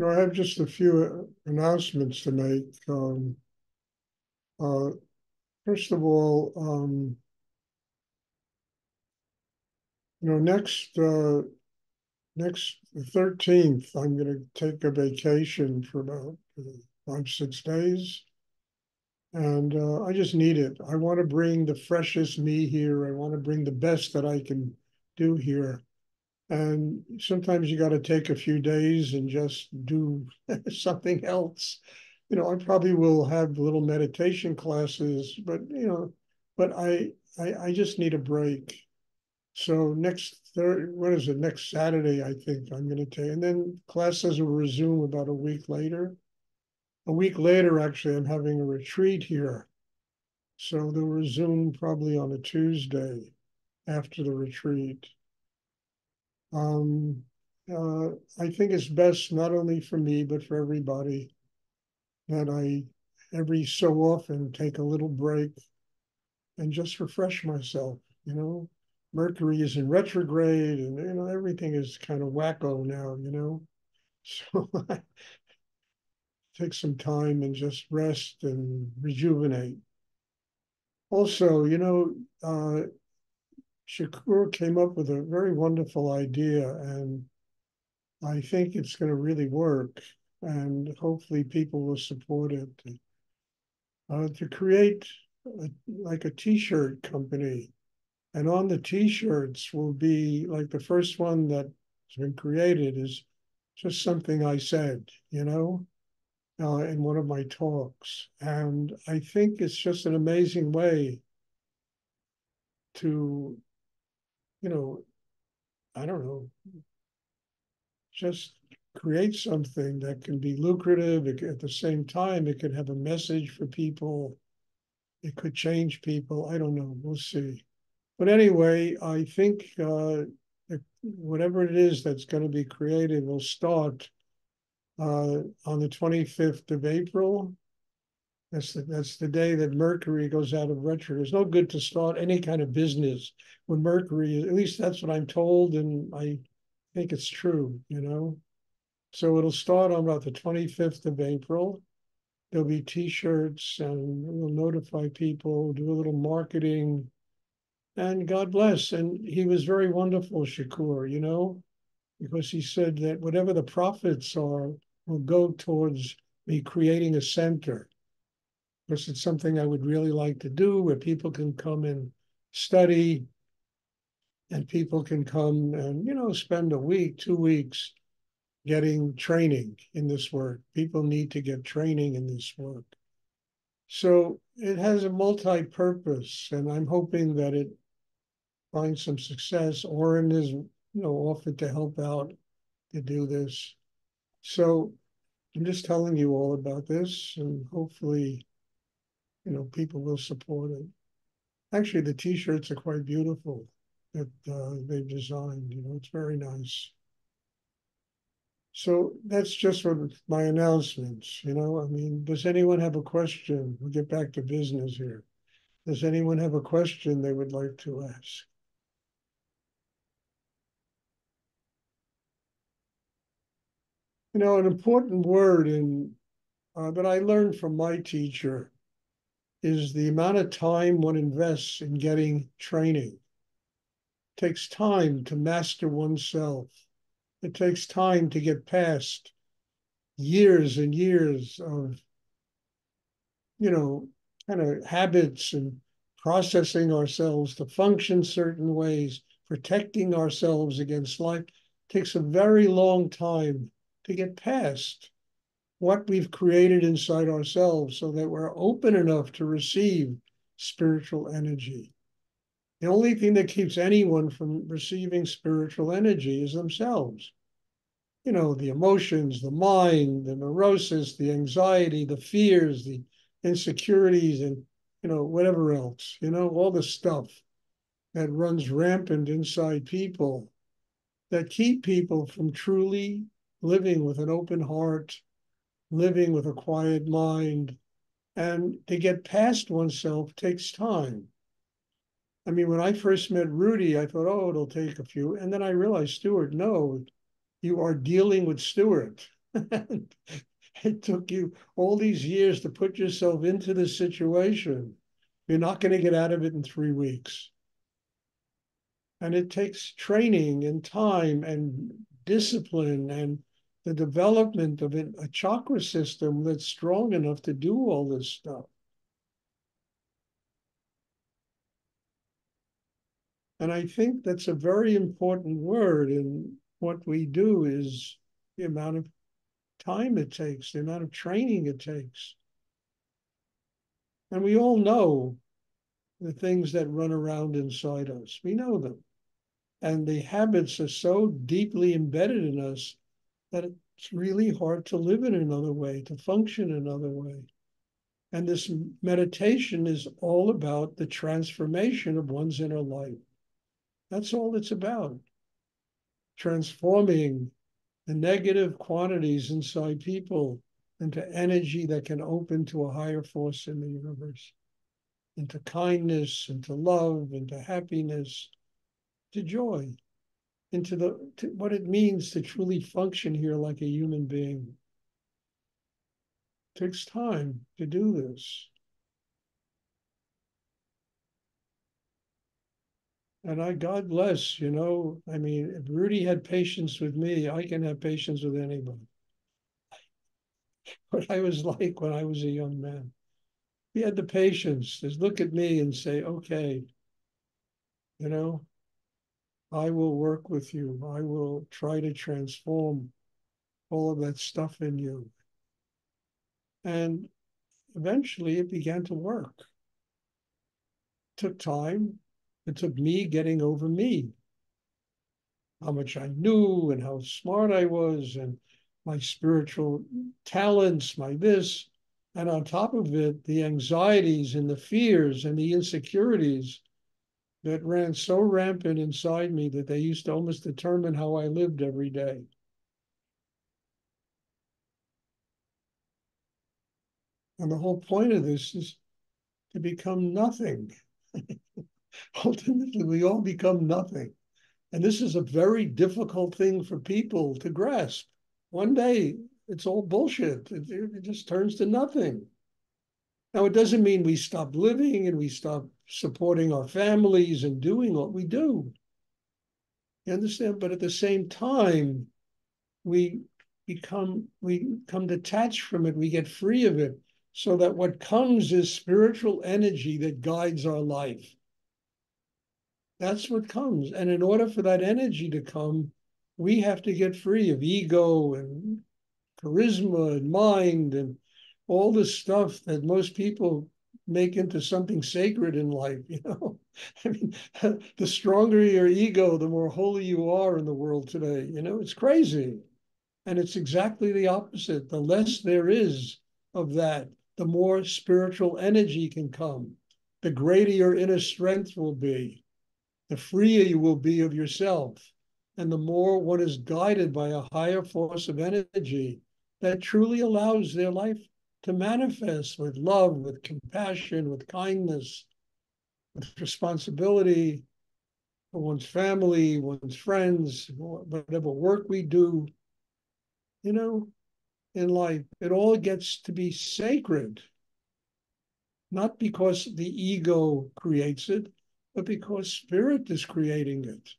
I have just a few announcements to make. Uh, First of all, next the 13th, I'm going to take a vacation for about 5, 6 days, and I just need it. I want to bring the freshest me here. I want to bring the best that I can do here. And sometimes you got to take a few days and just do something else. I probably will have little meditation classes, but I just need a break. So what is it? Next Saturday, I think I'm going to take, and then classes will resume about a week later. A week later, actually, I'm having a retreat here. So they'll resume probably on a Tuesday after the retreat. Um, uh, I think it's best not only for me, but for everybody that I every so often take a little break and just refresh myself. You know, Mercury is in retrograde, and everything is kind of wacko now. So I take some time and just rest and rejuvenate. Also, Shakur came up with a very wonderful idea, and I think it's going to really work, and hopefully people will support it. To create like a T-shirt company, and on the T-shirts will be like the first one that's been created is just something I said, in one of my talks, and I think it's just an amazing way to, you know, I don't know, just create something that can be lucrative. At the same time, it could have a message for people. It could change people. I don't know. We'll see. But anyway, I think whatever it is that's going to be created will start on the 25th of April. That's the day that Mercury goes out of retrograde. It's no good to start any kind of business when Mercury, at least that's what I'm told, and I think it's true. So it'll start on about the 25th of April. There'll be T-shirts, and we'll notify people, do a little marketing, and God bless. And he was very wonderful, Shakur, because he said that whatever the profits are will go towards me creating a center, because it's something I would really like to do where people can come and study, and people can come and, spend a week, 2 weeks getting training in this work. People need to get training in this work. So it has a multi-purpose, and I'm hoping that it finds some success. Oren is, offered to help out to do this. So I'm just telling you all about this, and hopefully, people will support it. Actually, the T-shirts are quite beautiful that they've designed. It's very nice. So that's just what my announcements. I mean, does anyone have a question? We'll get back to business here. Does anyone have a question they would like to ask? An important word that I learned from my teacher is the amount of time one invests in getting training. It takes time to master oneself. It takes time to get past years and years of, you know, kind of habits and processing ourselves to function certain ways, protecting ourselves against life. It takes a very long time to get past what we've created inside ourselves so that we're open enough to receive spiritual energy. The only thing that keeps anyone from receiving spiritual energy is themselves. The emotions, the mind, the neurosis, the anxiety, the fears, the insecurities, and, whatever else, all the stuff that runs rampant inside people that keep people from truly living with an open heart, living with a quiet mind. And to get past oneself takes time. I mean, when I first met Rudy, I thought, oh, it'll take a few. And then I realized, Stuart, no, you are dealing with Stuart. And it took you all these years to put yourself into this situation. You're not going to get out of it in 3 weeks. And it takes training and time and discipline and the development of a chakra system that's strong enough to do all this stuff. And I think that's a very important word in what we do is the amount of time it takes, the amount of training it takes. And we all know the things that run around inside us. We know them. And the habits are so deeply embedded in us that it's really hard to live in another way, to function another way. And this meditation is all about the transformation of one's inner life. That's all it's about. Transforming the negative quantities inside people into energy that can open to a higher force in the universe, into kindness, into love, into happiness, to joy, into what it means to truly function here like a human being. It takes time to do this. And God bless, I mean, if Rudy had patience with me, I can have patience with anybody. What I was like when I was a young man. He had the patience to look at me and say, okay, you know, I will work with you. I will try to transform all of that stuff in you. And eventually it began to work. It took time. It took me getting over me, how much I knew and how smart I was and my spiritual talents, my this. And on top of it, the anxieties and the fears and the insecurities that ran so rampant inside me that they used to almost determine how I lived every day. And the whole point of this is to become nothing. Ultimately, we all become nothing. And this is a very difficult thing for people to grasp. One day, it's all bullshit. It just turns to nothing. Now, it doesn't mean we stop living and we stop supporting our families and doing what we do. You understand? But at the same time, we become detached from it. We get free of it so that what comes is spiritual energy that guides our life. That's what comes. And in order for that energy to come, we have to get free of ego and charisma and mind and all the stuff that most people make into something sacred in life, I mean, the stronger your ego, the more holy you are in the world today. It's crazy. And it's exactly the opposite. The less there is of that, the more spiritual energy can come. The greater your inner strength will be. The freer you will be of yourself. And the more one is guided by a higher force of energy that truly allows their life to manifest with love, with compassion, with kindness, with responsibility for one's family, one's friends, whatever work we do, in life. It all gets to be sacred, not because the ego creates it, but because spirit is creating it.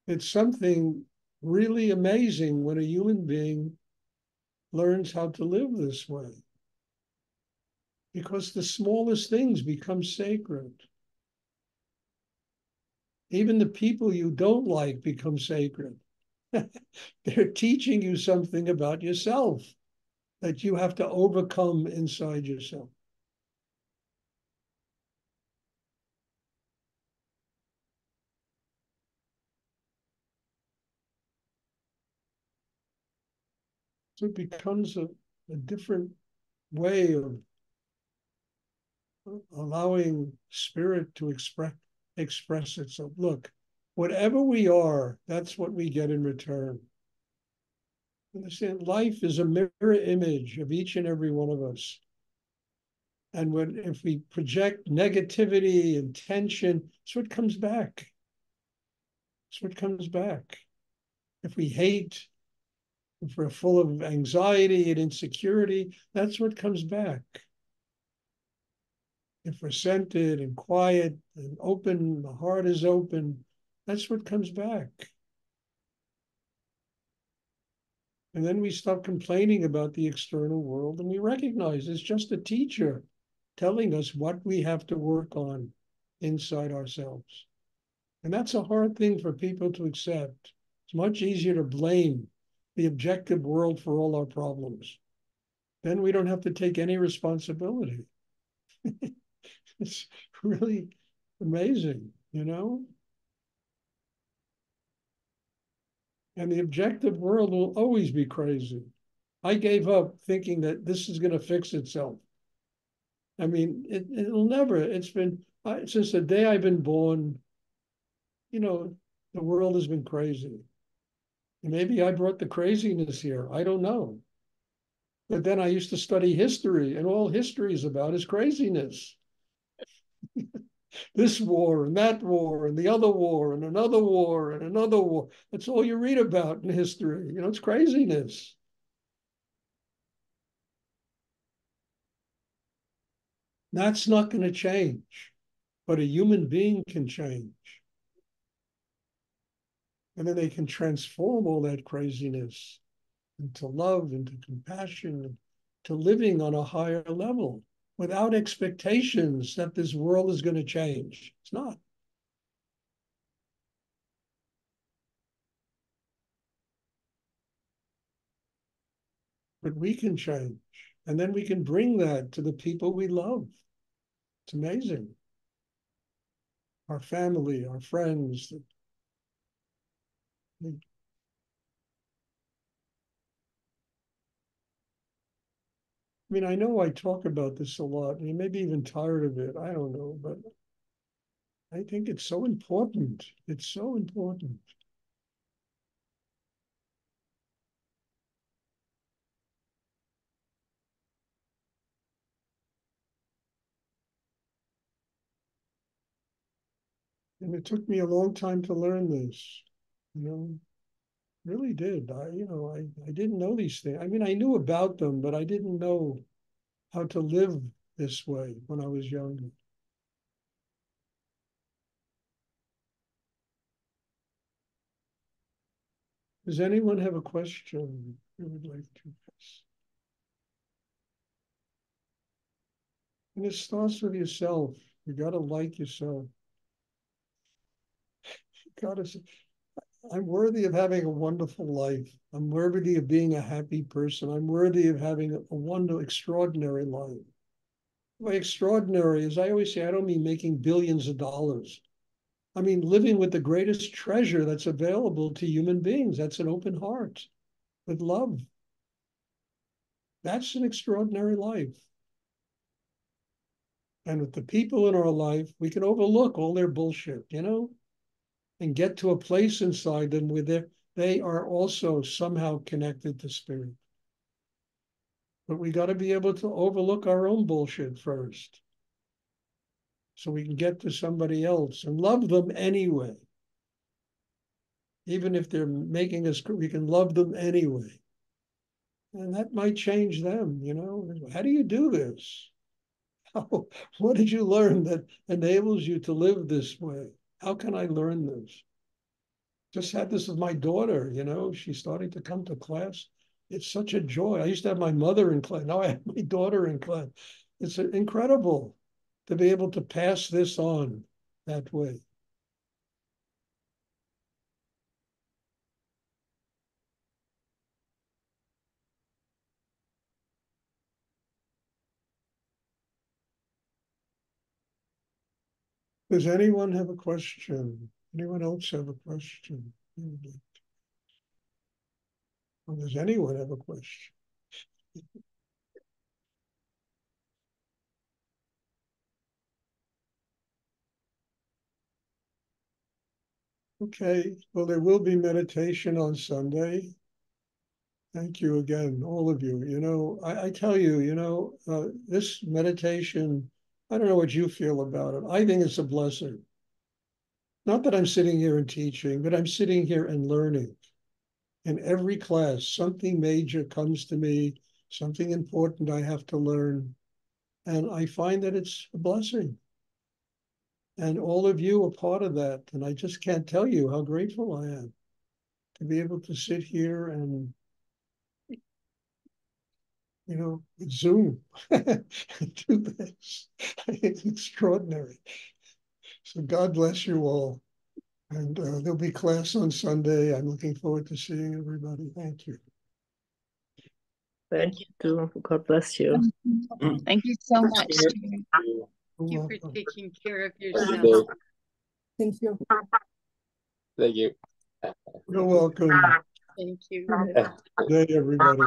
It's something really amazing when a human being learns how to live this way. Because the smallest things become sacred. Even the people you don't like become sacred. They're teaching you something about yourself that you have to overcome inside yourself. So it becomes a different way of allowing spirit to express itself. Look, whatever we are, that's what we get in return. Understand, life is a mirror image of each and every one of us. And if we project negativity and tension, it's what comes back. That's what comes back. If we hate, if we're full of anxiety and insecurity, that's what comes back. If we're centered and quiet and open, the heart is open, that's what comes back. And then we stop complaining about the external world and we recognize it's just a teacher telling us what we have to work on inside ourselves. And that's a hard thing for people to accept. It's much easier to blame the objective world for all our problems. Then we don't have to take any responsibility. It's really amazing, you know? And the objective world will always be crazy. I gave up thinking that this is going to fix itself. I mean, it'll never. It's been since the day I've been born, you know, the world has been crazy. And maybe I brought the craziness here. I don't know. But then I used to study history, and all history is about is craziness. This war and that war and the other war and another war and another war. That's all you read about in history. You know, it's craziness. That's not going to change, but a human being can change. And then they can transform all that craziness into love, into compassion, to living on a higher level without expectations that this world is going to change. It's not. But we can change. And then we can bring that to the people we love. It's amazing. Our family, our friends. I mean, I know I talk about this a lot, and you may be even tired of it. I don't know, but I think it's so important. It's so important. And it took me a long time to learn this, you know, really did. I didn't know these things. I mean, I knew about them, but I didn't know how to live this way when I was younger. Does anyone have a question they would like to ask? And it starts with yourself. You got to like yourself. You got to say, I'm worthy of having a wonderful life. I'm worthy of being a happy person. I'm worthy of having a wonderful, extraordinary life. By extraordinary, as I always say, I don't mean making billions of dollars. I mean living with the greatest treasure that's available to human beings. That's an open heart with love. That's an extraordinary life. And with the people in our life, we can overlook all their bullshit, you know, and get to a place inside them where they are also somehow connected to spirit. But we got to be able to overlook our own bullshit first so we can get to somebody else and love them anyway. Even if they're making us, we can love them anyway. And that might change them, you know. How do you do this? How, what did you learn that enables you to live this way? How can I learn this? Just had this with my daughter, you know, she's starting to come to class. It's such a joy. I used to have my mother in class. Now I have my daughter in class. It's incredible to be able to pass this on that way. Does anyone have a question? Anyone else have a question? Or does anyone have a question? Okay, well, there will be meditation on Sunday. Thank you again, all of you. You know, I tell you, you know, this meditation, I don't know what you feel about it. I think it's a blessing. Not that I'm sitting here and teaching, but I'm sitting here and learning. In every class, something major comes to me, something important I have to learn. And I find that it's a blessing. And all of you are part of that. And I just can't tell you how grateful I am to be able to sit here and, Zoom and do this. It's extraordinary. So God bless you all. And there'll be class on Sunday. I'm looking forward to seeing everybody. Thank you. Thank you too. God bless you. Thank you so much. You're Thank you welcome. for taking care of yourself. Thank you. Thank you. You're welcome. Thank you. Good day, everybody.